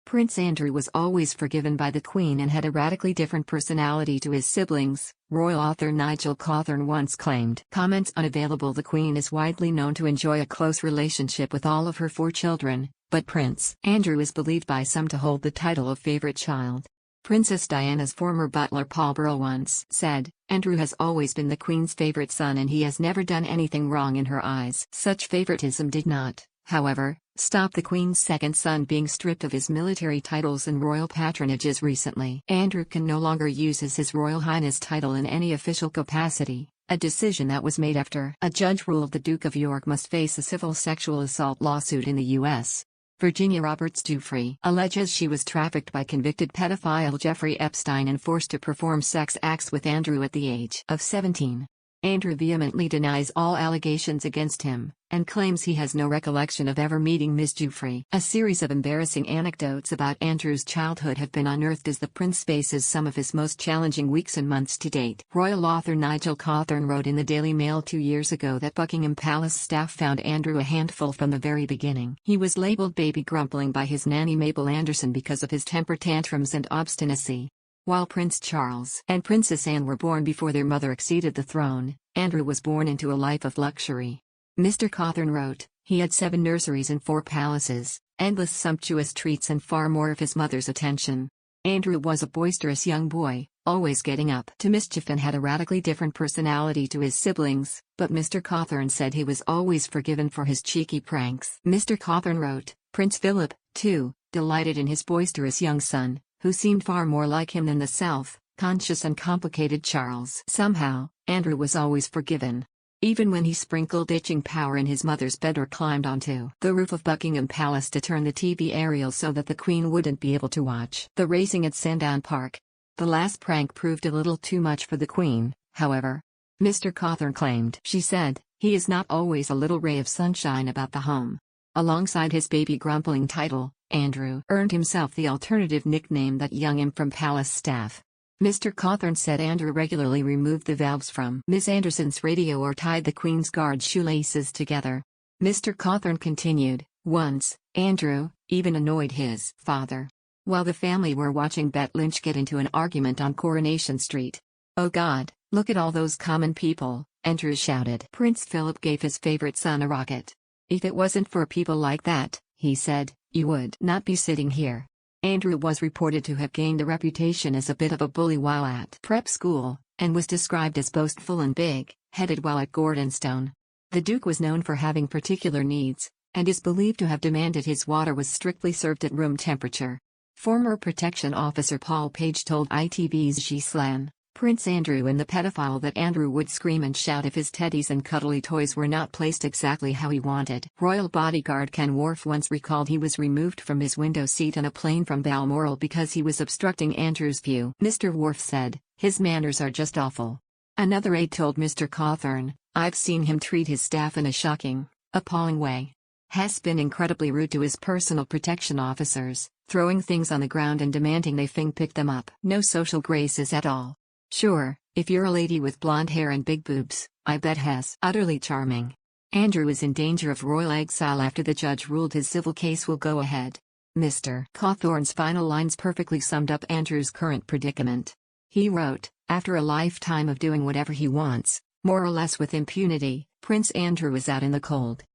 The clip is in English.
Prince Andrew was always forgiven by the Queen and had a radically different personality to his siblings, royal author Nigel Cawthorne once claimed. Comments Unavailable The Queen is widely known to enjoy a close relationship with all of her 4 children, but Prince Andrew is believed by some to hold the title of favorite child. Princess Diana's former butler Paul Burrell once said, "Andrew has always been the Queen's favorite son and he has never done anything wrong in her eyes." Such favoritism did not, however, stop the Queen's second son being stripped of his military titles and royal patronages recently. Andrew can no longer use his Royal Highness title in any official capacity, a decision that was made after a judge ruled the Duke of York must face a civil sexual assault lawsuit in the U.S. Virginia Roberts Giuffre alleges she was trafficked by convicted pedophile Jeffrey Epstein and forced to perform sex acts with Andrew at the age of 17. Andrew vehemently denies all allegations against him, and claims he has no recollection of ever meeting Ms. Giuffre. A series of embarrassing anecdotes about Andrew's childhood have been unearthed as the prince faces some of his most challenging weeks and months to date. Royal author Nigel Cawthorne wrote in the Daily Mail 2 years ago that Buckingham Palace staff found Andrew a handful from the very beginning. He was labelled baby grumpling by his nanny Mabel Anderson because of his temper tantrums and obstinacy. While Prince Charles and Princess Anne were born before their mother acceded the throne, Andrew was born into a life of luxury. Mr. Cawthorne wrote, he had 7 nurseries and 4 palaces, endless sumptuous treats and far more of his mother's attention. Andrew was a boisterous young boy, always getting up to mischief and had a radically different personality to his siblings, but Mr. Cawthorne said he was always forgiven for his cheeky pranks. Mr. Cawthorne wrote, Prince Philip, too, delighted in his boisterous young son, who seemed far more like him than the self-conscious and complicated Charles. Somehow, Andrew was always forgiven. Even when he sprinkled itching powder in his mother's bed or climbed onto the roof of Buckingham Palace to turn the TV aerial so that the Queen wouldn't be able to watch the racing at Sandown Park. The last prank proved a little too much for the Queen, however. Mr. Cawthorne claimed, she said, he is not always a little ray of sunshine about the home. Alongside his baby grumpling title, Andrew earned himself the alternative nickname that young him from palace staff. Mr. Cawthorne said Andrew regularly removed the valves from Miss Anderson's radio or tied the Queen's Guard shoelaces together. Mr. Cawthorne continued, once, Andrew even annoyed his father while the family were watching Bette Lynch get into an argument on Coronation Street. "Oh God, look at all those common people," Andrew shouted. Prince Philip gave his favorite son a rocket. "If it wasn't for people like that," he said, "you would not be sitting here." Andrew was reported to have gained a reputation as a bit of a bully while at prep school, and was described as boastful and big-headed while at Gordonstoun. The Duke was known for having particular needs, and is believed to have demanded his water was strictly served at room temperature. Former protection officer Paul Page told ITV's Ghislaine, Prince Andrew and the pedophile that Andrew would scream and shout if his teddies and cuddly toys were not placed exactly how he wanted. Royal bodyguard Ken Worf once recalled he was removed from his window seat on a plane from Balmoral because he was obstructing Andrew's view. Mr. Worf said, his manners are just awful. Another aide told Mr. Cawthorne, I've seen him treat his staff in a shocking, appalling way. Has been incredibly rude to his personal protection officers, throwing things on the ground and demanding they pick them up. No social graces at all. Sure, if you're a lady with blonde hair and big boobs, I bet Hess. Utterly charming. Andrew is in danger of royal exile after the judge ruled his civil case will go ahead. Mr. Cawthorne's final lines perfectly summed up Andrew's current predicament. He wrote, after a lifetime of doing whatever he wants, more or less with impunity, Prince Andrew is out in the cold.